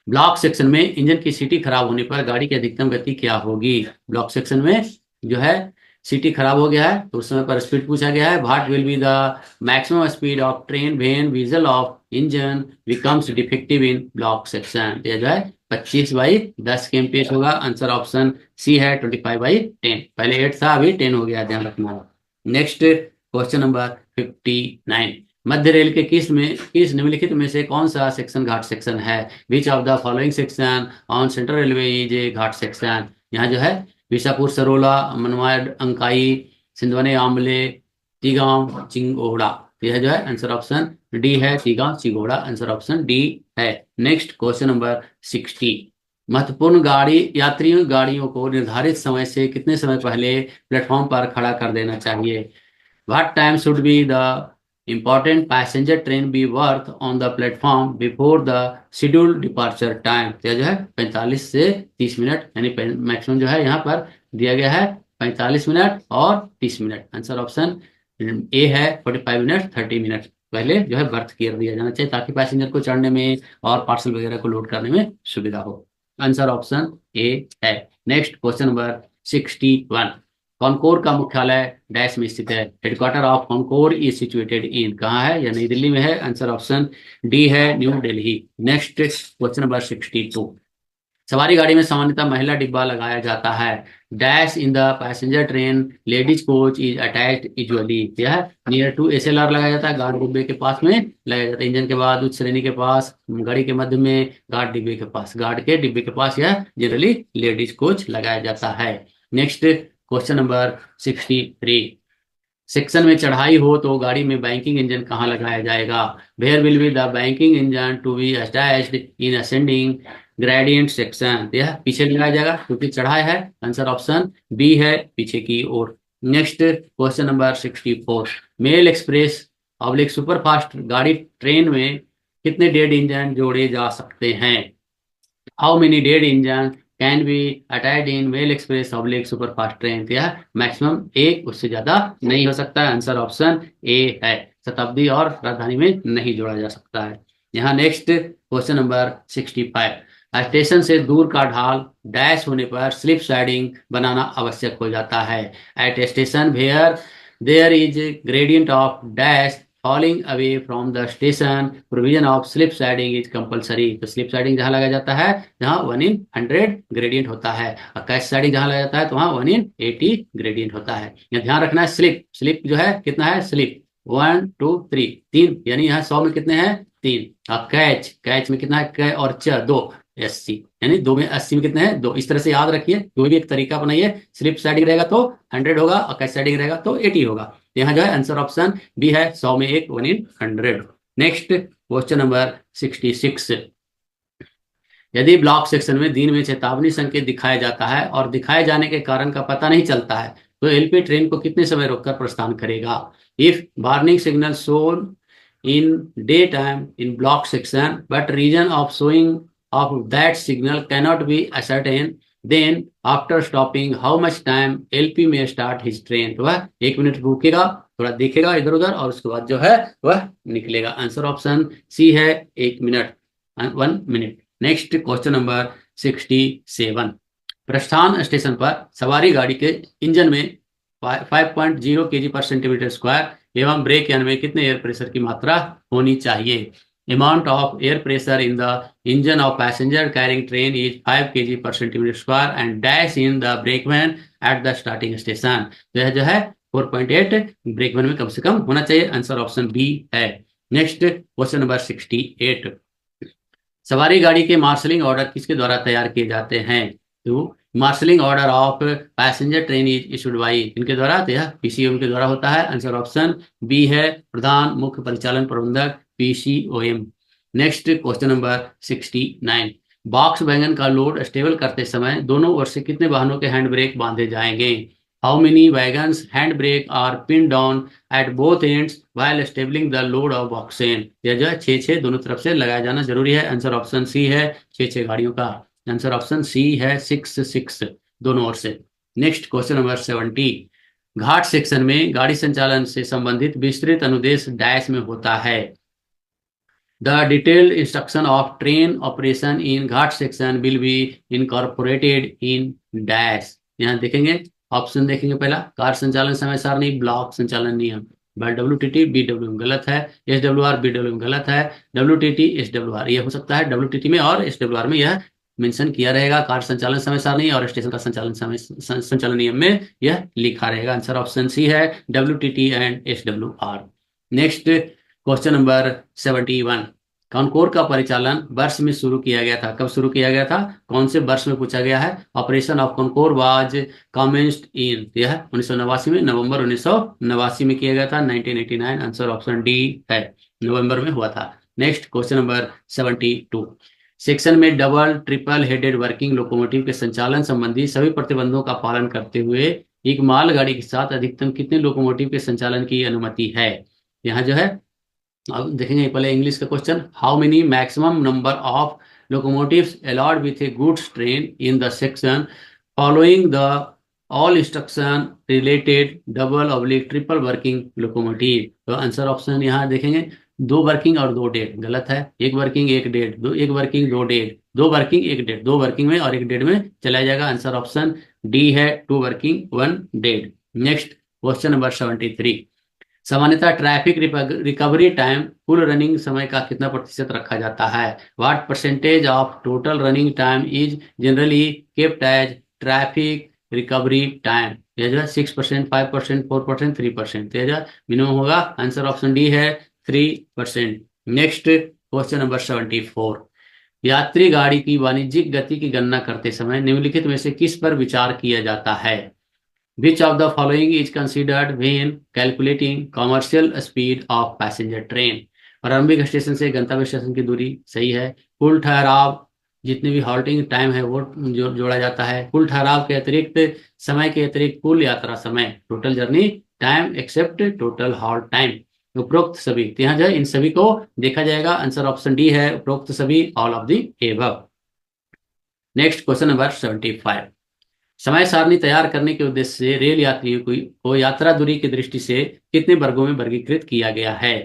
Block section में इंजन की सीटी खराब होने पर गाड़ी की अधिकतम गति क्या होगी? ब्लॉक सेक्शन में जो है सीटी खराब हो गया है तो उस समय पर स्पीड पूछा गया है। What will be the maximum speed of train when whistle of engine becomes defective in block section? ये जो है 25/10 kmph होगा। आंसर ऑप्शन सी है, 25/10। पहले 8 था, अभी 10 हो गया, ध्यान रखना। Next question number 59। मध्य रेल के किस निम्नलिखित में से कौन सा सेक्शन घाट सेक्शन है? Which of the following section on central railway is a Ghat section? यहाँ जो है विसापुर, सरोला, मनमाड, अंकाई, सिंधवने, आमले, तिगांव, चिंगोड़ा। यह जो है आंसर ऑप्शन डी है, तिगांव चिंगोड़ा, आंसर ऑप्शन डी है। Next question number 60। महत्वपूर्ण गाड़ी यात्रियों गाड़ियों को निर्धारित समय से कितने समय पहले प्लेटफॉर्म पर खड़ा कर देना चाहिए? What time should be the important passenger train be worth on the platform before the scheduled departure time? तो यह जो है 45 से 30 मिनट, यानी मैक्सिमम जो है यहाँ पर दिया गया है 45 मिनट और 30 मिनट। आंसर ऑप्शन ए है 45 मिनट 30 मिनट पहले जो है बर्थ कर दिया जाना चाहिए, ताकि पैसेंजर को चढ़ने में और पार्सल वगैरह को लोड करने में सुविधा हो। आंसर ऑप्शन ए है। Next question number 61। कॉनकोर का मुख्यालय डैश में स्थित है? Headquarter of Concor is situated in, कहाँ है? या नई दिल्ली में है, आंसर ऑप्शन डी है, new Delhi. Next question number 62। सवारी गाड़ी में सामान्यतः महिला डिब्बा लगाया जाता है। Dash in the passenger train ladies coach is attached usually, यह नियर टू एसएलआर लगाया जाता है, गार्ड डिब्बे के पास में लगाया जाता है। इंजन के बाद उच्च श्रेणी के पास, गाड़ी के मध्य में, गार्ड डिब्बे के पास, गार्ड के डिब्बे के पास यह जनरली लेडीज कोच लगाया जाता है। Next question number 63। सेक्शन में चढ़ाई हो तो गाड़ी में बैंकिंग इंजन कहाँ लगाया जाएगा? Where will be the banking engine to be attached in ascending gradient section? यह पीछे लगाया जाएगा क्योंकि चढ़ाई है, आंसर ऑप्शन बी है, पीछे की ओर। Next question number 64। Mail express oblique superfast गाड़ी ट्रेन में कितने डेड इंजन जोड़े जा सकते हैं? How many dead engine can be attached in mail express oblique superfast train? यह मैक्सिमम एक, उससे ज्यादा नहीं हो सकता है, आंसर ऑप्शन ए है। शताब्दी और राजधानी में नहीं जोड़ा जा सकता है। यहाँ नेक्स्ट क्वेश्चन नंबर 65। स्टेशन से दूर का ढाल डैश होने पर स्लिप स्लाइडिंग बनाना आवश्यक हो जाता है। At station where there is gradient of dash falling away from the station provision of slip sliding is compulsory. तो स्लिप स्लाइडिंग जहां लगाया जाता है जहां 1/100 ग्रेडियंट होता है, और कैश स्लाइडिंग जहां लगाया जाता है तो वहां 1/80 ग्रेडियंट होता है। यहाँ ध्यान रखना है, स्लिप स्लिप जो है कितना है, स्लिप 1 2 3 3, यानी यहाँ 100 में कितने हैं, 3। और कैच कैच में कितना है, कै और च 2, 80, यानी 2 में 80 में कितने हैं, 2। इस तरह से याद रखिए, कोई भी एक तरीका अपनाइए। स्लिप स्लाइडिंग रहेगा तो 100 होगा और कैश स्लाइडिंग रहेगा तो 80 होगा। यहाँ जो है आंसर ऑप्शन बी है, 100 में एक, 1/100। Next question number 66। यदि ब्लॉक सेक्शन में दिन में चेतावनी संकेत दिखाया जाता है और दिखाए जाने के कारण का पता नहीं चलता है तो एलपी ट्रेन को कितने समय रोककर प्रस्थान करेगा? If warning signal shown in daytime in block section but region of showing of that signal cannot be ascertained, then after stopping how much time LP may start his train? तो वह 1 minute रुकेगा, थोड़ा देखेगा इधर उधर और उसके बाद जो है वह निकलेगा। आंसर ऑप्शन सी है, 1 minute, 1 minute. Next question number 67। प्रस्थान स्टेशन पर सवारी गाड़ी के इंजन में 5.0 kg पर सेंटीमीटर स्क्वायर एवं ब्रेक यान में कितने एयर प्रेशर की मात्रा होनी चाहिए? Amount of air pressure in the engine of passenger carrying train is 5 kg per centimetre square and dash in the brakeman at the starting station. तो यह जो है 4.8 ब्रेकमैन में कम से कम होना चाहिए, आंसर ऑप्शन बी है। Next question number 68। सवारी गाड़ी के मार्शलिंग ऑर्डर किसके द्वारा तैयार किए जाते हैं? तो marshalling order of passenger train is issued by, इनके द्वारा, तो यह पीसीओएम के द्वारा होता है, आंसर ऑप्शन बी है, प्रधान मुख्य परिचालन प्रबंधक, PCOM. Next question number 69। Box wagon का लोड स्टेबल करते समय दोनों ओर से कितने वाहनों के हैंड ब्रेक बांधे जाएंगे? How many wagons hand brake are pin down at both ends while stabling the load of BOXN? यह जो है 6 दोनों तरफ से लगाया जाना जरूरी है, आंसर ऑप्शन सी है, 6 गाड़ियों का, आंसर ऑप्शन सी है, 6 दोनों ओर से। Next question number 70। घाट सेक्शन में गाड़ी संचालन से संबंधित विस्तृत अनुदेश डैश में होता है। The detailed instruction of train operation in Ghat section will be incorporated in dash. यहाँ देखेंगे, ऑप्शन देखेंगे, पहला कार संचालन समय सारणी, ब्लॉक संचालन नियम, WTT BW में गलत है, SWR BW में गलत है, WTT SWR ये हो सकता है, WTT में और SWR में यह मेंशन किया रहेगा, कार संचालन समय सारणी और स्टेशन का संचालन समय संचालन नियम में यह लिखा रहेगा, आंसर ऑप्शन सी है, WTT and SWR। Next question number 71। Concor का परिचालन वर्ष में शुरू किया गया था? कब शुरू किया गया था, कौन से वर्ष में पूछा गया है? Operation of CONCOR was commenced in, यह 1989 में, नवंबर 1989 में किया गया था, 1989। आंसर ऑप्शन डी है, नवंबर में हुआ था। Next question number 72। सेक्शन में double triple headed working locomotive के संचालन संबंधी सभी प्रतिबंधों का पालन करते हुए एक मालगाड़ी के साथ अधिकतम कितने लोकोमोटिव के संचालन की अनुमति है? यहाँ जो है, अब देखेंगे पहले इंग्लिश का question. How many maximum number of locomotives allowed with A goods train in the section following the all instruction related double oblique triple working locomotive? तो आंसर ऑप्शन यहाँ देखेंगे, 2 वर्किंग और 2 डेड। गलत है, 1 working 1 dead, 1 working 2 dead, 2 working 1 dead, 2 working में और 1 dead में चला जाएगा। आंसर ऑप्शन डी है, 2 working 1 dead. Next question number 73। सामान्यतः ट्रैफिक रिकवरी टाइम कुल रनिंग समय का कितना प्रतिशत रखा जाता है? What percentage of total running time is generally kept as traffic recovery time? यह जो है 6%, 5%, 4%, 3%। तो यह जो मिनिमम होगा, आंसर ऑप्शन डी है, 3%। Next question number 74। यात्री गाड़ी की वाणिज्यिक गति की गणना करते समय निम्नलिखित में से किस पर विचार किया जाता है? Which of the following is considered when calculating commercial speed of passenger train? प्रारंभिक स्टेशन से गंतव्य स्टेशन की दूरी सही है। कुल ठहराव, जितनी भी हॉल्टिंग टाइम है वो जोड़ा जाता है। कुल ठहराव के अतिरिक्त समय के अतिरिक्त कुल यात्रा समय, total journey time except total halt time. उपरोक्त सभी, तो यहाँ जो है इन सभी को देखा जाएगा। आंसर ऑप्शन डी है, उपरोक्त सभी, all of the above. Next question number 75। समय सारणी तैयार करने के उद्देश्य से रेल यात्रियों को यात्रा दूरी की दृष्टि से कितने वर्गों में वर्गीकृत किया गया है?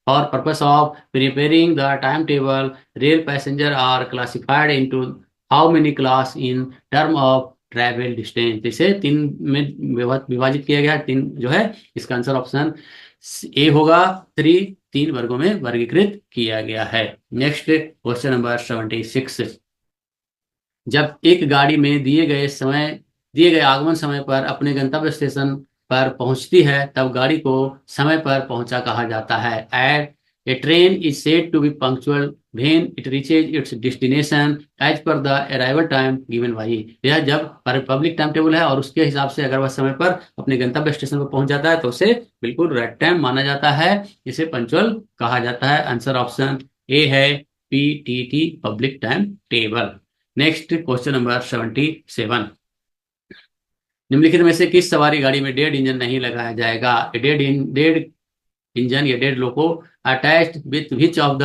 For purpose of preparing the time table rail passenger are classified into how many class in term of travel distance? इसे 3 में विभाजित किया गया है। 3 जो है, इसका आंसर ऑप्शन ए होगा, 3 वर्गों में वर्गीकृत किया गया है। Next question number 76। जब एक गाड़ी में दिए गए आगमन समय पर अपने गंतव्य स्टेशन पर पहुंचती है तब गाड़ी को समय पर पहुंचा कहा जाता है। At a train is said to be punctual when it reaches its destination as per the arrival time given by. यह जब पब्लिक टाइम टेबल है और उसके हिसाब से अगर वह समय पर अपने गंतव्य स्टेशन पर पहुंच जाता है तो उसे बिल्कुल राइट टाइम माना जाता है, इसे पंक्चुअल कहा जाता है। आंसर ऑप्शन ए है, PTT, public time table. Next question number 77। निम्नलिखित में से किस सवारी गाड़ी में डेड इंजन नहीं लगाया जाएगा? डेड इंजन या dead loco attached with which of the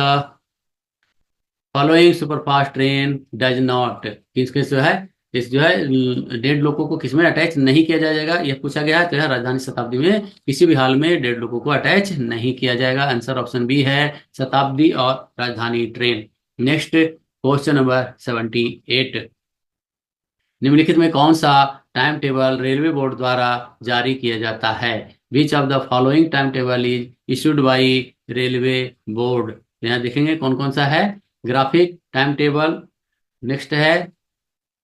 following superfast train does not? किस जो है, इस जो है डेड लोको को किसमें अटैच नहीं किया जाएगा, यह पूछा गया है। तो यह राजधानी शताब्दी में किसी भी हाल में डेड लोको को अटैच नहीं किया जाएगा। आंसर ऑप्शन बी है, शताब्दी और राजधानी ट्रेन। Next question number 78। निम्नलिखित में कौन सा टाइम टेबल रेलवे बोर्ड द्वारा जारी किया जाता है? Which of the following time table is issued by railway board? यहाँ देखेंगे कौन कौन सा है। ग्राफिक टाइम टेबल, नेक्स्ट है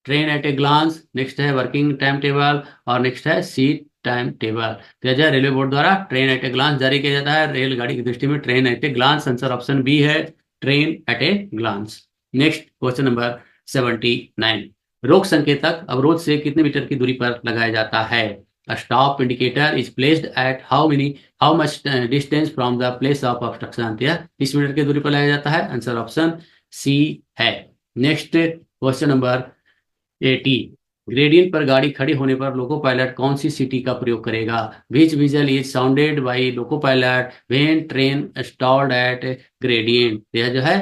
train at a glance, next है वर्किंग टाइम टेबल और नेक्स्ट है सीट टाइम टेबल। तो यह रेलवे बोर्ड द्वारा ट्रेन एट ए ग्लांस जारी किया जाता है। रेलगाड़ी की दृष्टि में train at a glance, answer option B है, train at a glance. Next question number 79। रोक संकेतक अवरोध से कितने मीटर की दूरी पर लगाया जाता है? Stop indicator is placed at how much distance from the place of obstruction? 30 metre की दूरी पर लगाया जाता है। आंसर ऑप्शन सी है। Next question number 80। ग्रेडियंट पर गाड़ी खड़ी होने पर लोको पायलट कौन सी सीटी का प्रयोग करेगा? Which whistle is sounded by loco pilot when train stalled at gradient? यह जो है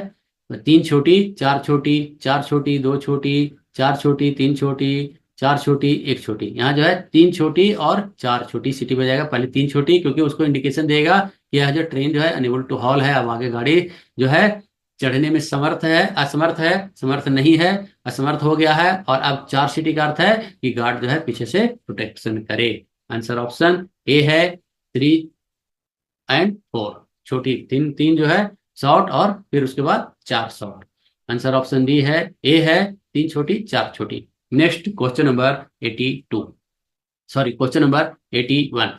3 छोटी, 4 छोटी, 4 छोटी, 2 छोटी, 4 छोटी, 3 छोटी, 4 छोटी, 1 छोटी। यहाँ जो है 3 छोटी और 4 छोटी सीटी बजाएगा। पहले 3 छोटी, क्योंकि उसको इंडिकेशन देगा कि यह जो ट्रेन जो है अनेबल टू हॉल है, अब आगे गाड़ी जो है चढ़ने में समर्थ है, असमर्थ है, समर्थ नहीं है, असमर्थ हो गया है। और अब 4 सीटी का अर्थ है कि गार्ड जो है पीछे से प्रोटेक्शन करे। आंसर ऑप्शन ए है, 3 एंड 4। छोटी 3 जो है शॉर्ट और फिर उसके बाद 4 शॉर्ट। आंसर ऑप्शन डी है, ए है, 3 छोटी 4 छोटी। Next question number 82, sorry question number 81।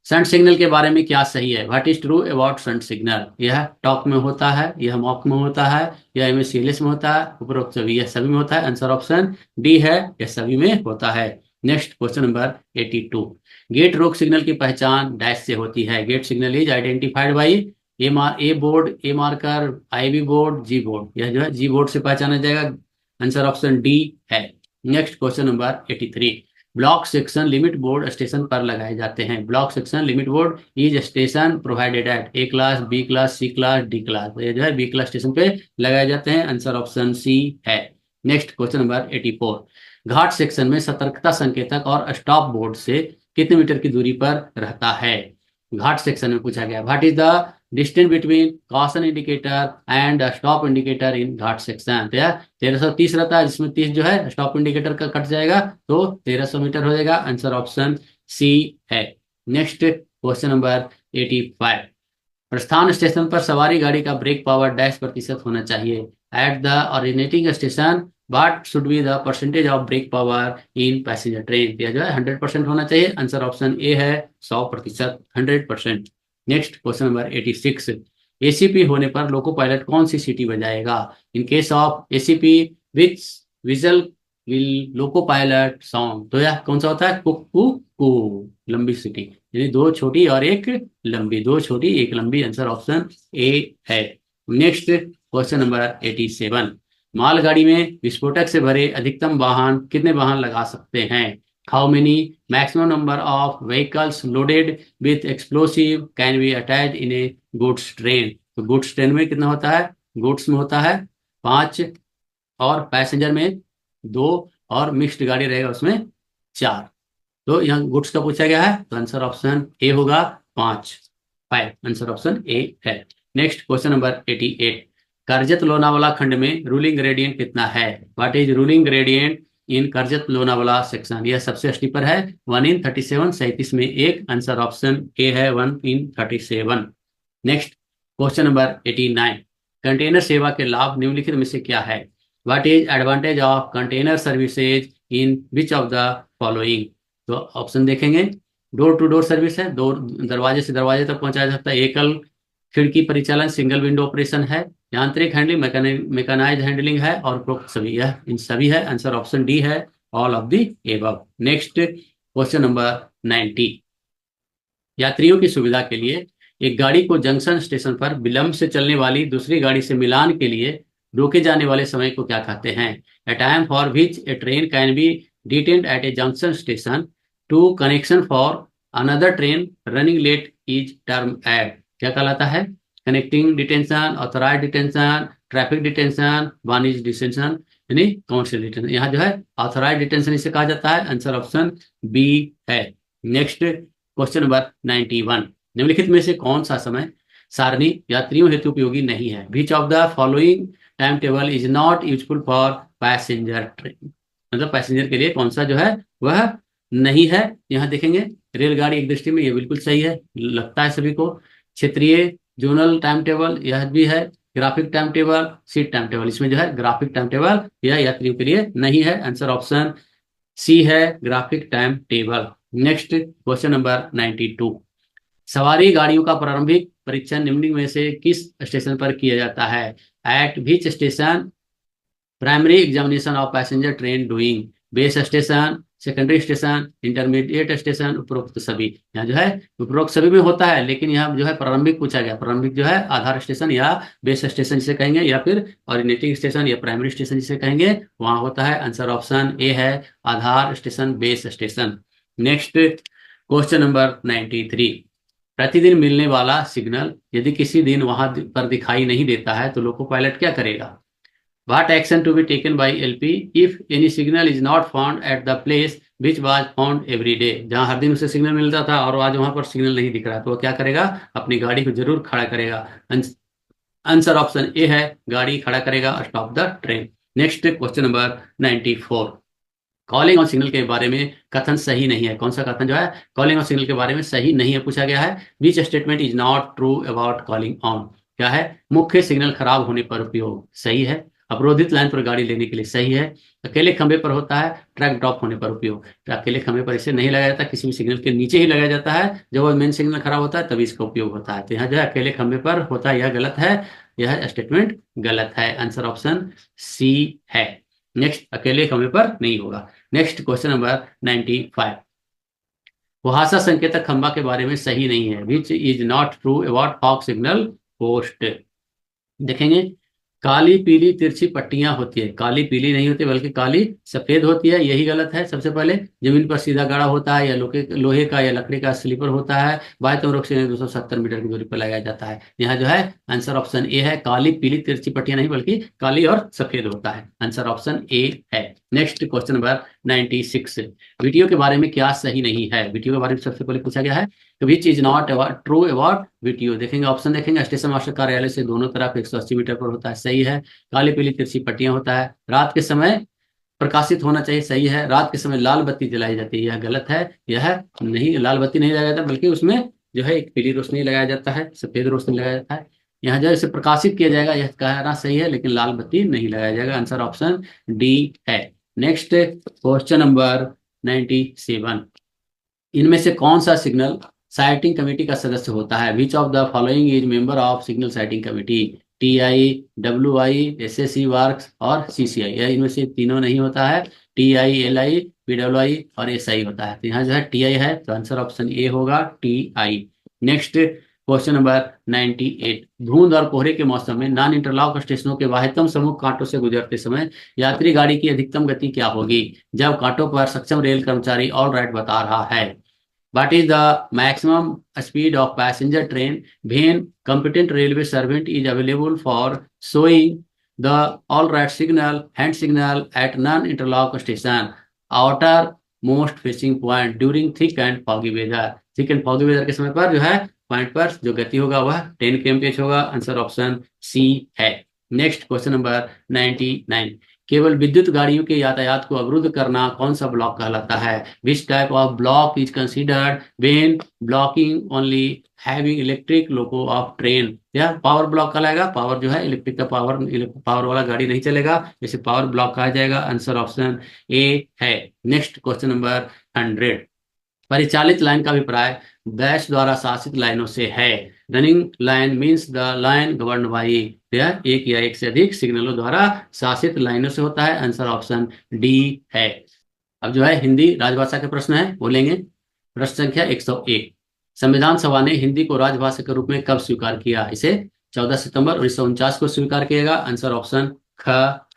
Shunt signal के बारे में क्या सही है? What is true about shunt signal? यह टॉप में होता है, यह मॉक में होता है, यह एमएससीएलएस में होता है, उपरोक्त सभी यह सभी में होता है। आंसर ऑप्शन डी है, यह सभी में होता है। Next question number 82। गेट रोक सिग्नल की पहचान डैश से होती है। Gate signal is identified by A board, A marker, IB board, G board. यह जो है जी बोर्ड से पहचाना जाएगा। आंसर ऑप्शन डी है। Next question number 83। Block section limit board station पर लगाए जाते हैं। Block section limit board is station provided at A class, B class, C class, D class. तो ये जो है बी क्लास स्टेशन पे लगाए जाते हैं। आंसर ऑप्शन सी है। Next question number 84। घाट सेक्शन में सतर्कता संकेतक और स्टॉप बोर्ड से कितने मीटर की दूरी पर रहता है? घाट सेक्शन में पूछा गया what is the distance between caution indicator and stop indicator in Ghat section. तो यार 1330 रहता है, जिसमें 30 जो है स्टॉप इंडिकेटर का कट जाएगा तो 1300 मीटर हो जाएगा। आंसर ऑप्शन सी है। Next question number 85। प्रस्थान स्टेशन पर सवारी गाड़ी का ब्रेक पावर डैश प्रतिशत होना चाहिए। At the originating station what should be the percentage of brake power in passenger train? यह जो है 100% होना चाहिए। आंसर ऑप्शन ए है, 100%, 100%। Next question number 86। एसीपी होने पर लोको पायलट कौन सी सीटी बजाएगा? In case of ACP which whistle will loco pilot sound? तो यह कौन सा होता है? कुकू कू, लंबी सीटी, यानी दो छोटी और एक लंबी, दो छोटी एक लंबी। आंसर ऑप्शन ए है। Next question number 87। मालगाड़ी में विस्फोटक से भरे अधिकतम वाहन कितने वाहन लगा सकते हैं? How many maximum number of vehicles loaded with explosive can be attached in A goods train? तो गुड्स ट्रेन में कितना होता है? गुड्स में होता है 5, और पैसेंजर में 2, और मिक्स्ड गाड़ी रहेगा उसमें 4। तो यहाँ गुड्स का पूछा गया है, तो आंसर ऑप्शन ए होगा 5, 5। आंसर ऑप्शन ए है। Next question number 88। Karjat Lonavala खंड में रूलिंग ग्रेडियंट कितना है? What is ruling gradient in Karjat Lonavala section? यह सबसे स्टीपर है, 1/37, 37 में एक। आंसर ऑप्शन ए है, 1/37। Next question number 89। कंटेनर सेवा के लाभ निम्नलिखित में से क्या है? What is advantage of container services in which of the following? तो ऑप्शन देखेंगे। डोर टू डोर सर्विस है, दो दरवाजे से दरवाजे तक पहुंचाया जाता है। एकल खिड़की परिचालन, सिंगल विंडो ऑपरेशन है। यांत्रिक हैंडलिंग, मैकेनाइज हैंडलिंग है, और उपरोक्त सभी, यह इन सभी है। आंसर ऑप्शन डी है, all of the above. Next question number 90। यात्रियों की सुविधा के लिए एक गाड़ी को जंक्शन स्टेशन पर विलंब से चलने वाली दूसरी गाड़ी से मिलान के लिए रोके जाने वाले समय को क्या कहते हैं? A time for which a train can be detained at a junction station to connection for another train running late is term at. क्या कहलाता है? Connecting detention, authorise detention, traffic detention, वाणिज्य डिटेंशन, यानी कमर्शियल डिटेंशन। यहाँ जो है authorise detention इसे कहा जाता है। आंसर ऑप्शन बी है। Next question number 91। निम्नलिखित में से कौन सा समय सारणी यात्रियों हेतु उपयोगी नहीं है? Which of the following time table is not useful for passenger train? मतलब पैसेंजर के लिए कौन सा जो है वह नहीं है? यहाँ देखेंगे रेलगाड़ी एक दृष्टि में ये बिल्कुल सही है, लगता है सभी को। क्षेत्रीय जोनल टाइम टेबल यह भी है। Graphic time table, seat time table, इसमें जो है ग्राफिक टाइम टेबल यह यात्रियों के लिए नहीं है। आंसर ऑप्शन सी है, graphic time table. Next question number 92। सवारी गाड़ियों का प्रारंभिक परीक्षण निम्न में से किस स्टेशन पर किया जाता है? Eight which station primary examination of passenger train doing? Base station, secondary station, intermediate station, उपरोक्त सभी। यहाँ जो है उपरोक्त सभी में होता है, लेकिन यहाँ जो है प्रारंभिक पूछा गया। प्रारंभिक जो है आधार स्टेशन या बेस स्टेशन जिसे कहेंगे, या फिर ओरिजिनेटिंग स्टेशन या प्राइमरी स्टेशन जिसे कहेंगे, वहां होता है। आंसर ऑप्शन ए है, आधार station, base station. Next question number 93। प्रतिदिन मिलने वाला सिग्नल यदि किसी दिन वहां पर दिखाई नहीं देता है तो लोको पायलट क्या करेगा? What action to be taken by LP if any signal is not found at the place which was found every day? जहां हर दिन उसे सिग्नल मिलता था और आज वहां पर सिग्नल नहीं दिख रहा, तो वो क्या करेगा? अपनी गाड़ी को जरूर खड़ा करेगा। आंसर ऑप्शन ए है, गाड़ी खड़ा करेगा, stop the train. Next question number 94। Calling on signal के बारे में कथन सही नहीं है। कौन सा कथन जो है कॉलिंग ऑन सिग्नल के बारे में सही नहीं है पूछा गया है? Which statement is not true about calling on? क्या है? मुख्य सिग्नल खराब होने पर उपयोग सही है। अवरोधित लाइन पर गाड़ी लेने के लिए सही है। अकेले खंभे पर होता है, ट्रक ड्रॉप होने पर उपयोग। तो अकेले खंभे पर इसे नहीं लगाया जाता, किसी भी सिग्नल के नीचे ही लगाया जाता है, जब वो मेन सिग्नल खराब होता है तभी इसका उपयोग होता है। तो यहाँ जो है अकेले खंभे पर होता है, यह गलत है, यह स्टेटमेंट गलत है। आंसर ऑप्शन सी है। नेक्स्ट, अकेले खंभे पर नहीं होगा। Next question number 95। कुहासा संकेतक खंभा के बारे में सही नहीं है, which is not true about fog signal post. देखेंगे, काली पीली तिरछी पट्टियां होती है, काली पीली नहीं होती बल्कि काली सफेद होती है, यही गलत है। सबसे पहले जमीन पर सीधा गाड़ा होता है, या लोहे का या लकड़ी का स्लीपर होता है, बाह्यतम रोक से 270 मीटर की दूरी पर लगाया जाता है। यहाँ जो है आंसर ऑप्शन ए है, काली पीली तिरछी पट्टियां नहीं बल्कि काली और सफेद होता है। आंसर ऑप्शन ए है। Next question number 96। वीडियो के बारे में क्या सही नहीं है? वीडियो के बारे में सबसे पहले पूछा गया है which is not true about VTO. देखेंगे ऑप्शन, देखेंगे स्टेशन मास्टर कार्यालय से दोनों तरफ 180 मीटर पर होता है, सही है। काली पीली तिरछी पट्टियां होता है, रात के समय प्रकाशित होना चाहिए, सही है। रात के समय लाल बत्ती जलाई जाती है, यह गलत है। यह नहीं, लाल बत्ती नहीं लगाया जाता बल्कि उसमें जो है एक पीली रोशनी लगाया जाता है, सफेद रोशनी लगाया जाता है। यहाँ जो है इसे प्रकाशित किया जाएगा, यह कहना सही है, लेकिन लाल बत्ती नहीं लगाया जाएगा। आंसर ऑप्शन डी है। Next question number 97। इनमें से कौन सा सिग्नल साइटिंग कमेटी का सदस्य होता है? Which of the following is member of signal sighting committee? TI, WI, SSC works और सीसीआई। यह इनमें से तीनों नहीं होता है। टीआई, एलआई, पीडब्ल्यूआई और एसआई होता है। तो यहाँ जो है टीआई है, तो आंसर ऑप्शन ए होगा, टीआई। Next question number 98। धुंध और कोहरे के मौसम में नॉन इंटरलॉक स्टेशनों के बाह्यतम समूह कांटों से गुजरते समय यात्री गाड़ी की अधिकतम गति क्या होगी? जब कांटों पर सक्षम रेल कर्मचारी ऑल राइट बता रहा है। What is the maximum speed of passenger train when competent railway servant is available for showing the all right signal, hand signal at non-interlock station, outermost facing point during thick and foggy weather? thick and foggy weather के समय पर जो है point पर जो गति होगा वह 10 kmph होगा। आंसर ऑप्शन सी है। Next question number 99। केवल विद्युत गाड़ियों के यातायात को अवरुद्ध करना कौन सा ब्लॉक कहलाता है? Which type of block is considered when blocking only having electric loco of train? यह पावर ब्लॉक कहलाएगा। पावर जो है इलेक्ट्रिक का पावर वाला गाड़ी नहीं चलेगा, जैसे पावर ब्लॉक कहा जाएगा। आंसर ऑप्शन ए है। Next question number 100। परिचालित लाइन का अभिप्राय डैश द्वारा शासित लाइनों से है। Running line means the line govern by, यह एक या एक से अधिक सिग्नलों द्वारा शासित लाइनों से होता है। आंसर ऑप्शन डी है। अब जो है हिंदी राजभाषा के प्रश्न है, बोलेंगे। प्रश्न संख्या 101। संविधान सभा ने हिंदी को राजभाषा के रूप में कब स्वीकार किया? इसे 14 सितंबर 1949 को स्वीकार किएगा। आंसर ऑप्शन ख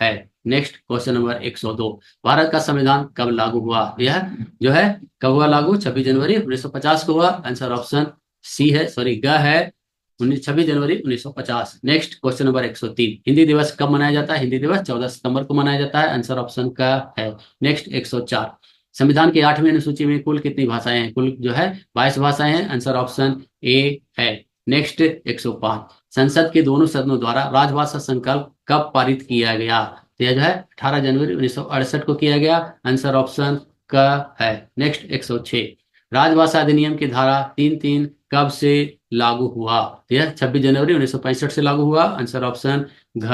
है। Next question number 102। भारत का संविधान कब लागू हुआ? यह जो है कब हुआ लागू? 26 जनवरी 1950 को हुआ। आंसर ऑप्शन सी है, सॉरी ग है, 26 जनवरी 1950। Next question number 103। हिंदी दिवस कब मनाया जाता है? हिंदी दिवस 14 सितंबर को मनाया जाता है। आंसर ऑप्शन का है। नेक्स्ट 104। संविधान की 8वीं अनुसूची में कुल कितनी भाषाएं हैं? कुल जो है 22 भाषाएं हैं। आंसर ऑप्शन ए है। नेक्स्ट 105। संसद के दोनों सदनों द्वारा राजभाषा संकल्प कब पारित किया गया? तो यह जो है 18 जनवरी 1968 को किया गया। आंसर ऑप्शन का है। नेक्स्ट 106। राजभाषा अधिनियम की धारा 3(3) कब से लागू हुआ? तो यह 26 जनवरी 1965 से लागू हुआ। आंसर ऑप्शन घ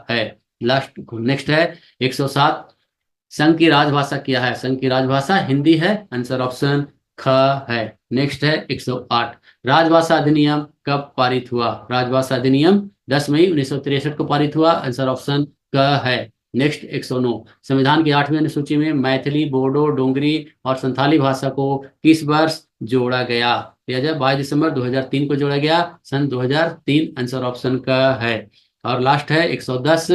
है। लास्ट नेक्स्ट है 107। संघ की राजभाषा क्या है? संघ की राजभाषा हिंदी है। आंसर ऑप्शन ख है। नेक्स्ट है 108। राजभाषा अधिनियम कब पारित हुआ? राजभाषा अधिनियम 10 मई 1963 को पारित हुआ। आंसर ऑप्शन क है। नेक्स्ट 109। संविधान की 8वीं अनुसूची में मैथिली, बोडो, डोंगरी और संथाली भाषा को किस वर्ष जोड़ा गया? 22 दिसंबर 2003 को जोड़ा गया, सन 2003। आंसर ऑप्शन का है। और लास्ट है 110।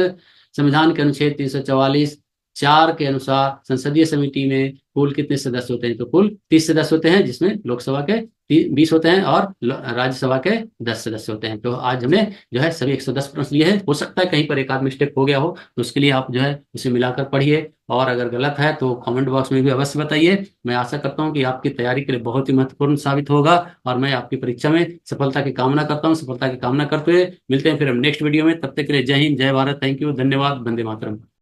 संविधान के अनुच्छेद 344 4 के अनुसार संसदीय समिति में कुल कितने सदस्य होते हैं? तो कुल 30 सदस्य होते हैं, जिसमें लोकसभा के 20 होते हैं और राज्यसभा के 10 सदस्य होते हैं। तो आज हमने जो है सभी 110 प्रश्न लिए हैं। हो सकता है कहीं पर एक आध मिस्टेक हो गया हो, तो उसके लिए आप जो है उसे मिलाकर पढ़िए, और अगर गलत है तो कमेंट बॉक्स में भी अवश्य बताइए। मैं आशा करता हूं कि आपकी तैयारी के लिए बहुत ही महत्वपूर्ण साबित होगा, और मैं आपकी परीक्षा में सफलता की कामना करता हूं। सफलता की कामना करते हुए मिलते हैं फिर हम नेक्स्ट वीडियो में। तब तक के लिए जय हिंद, जय भारत, थैंक यू, धन्यवाद, वंदे मातरम।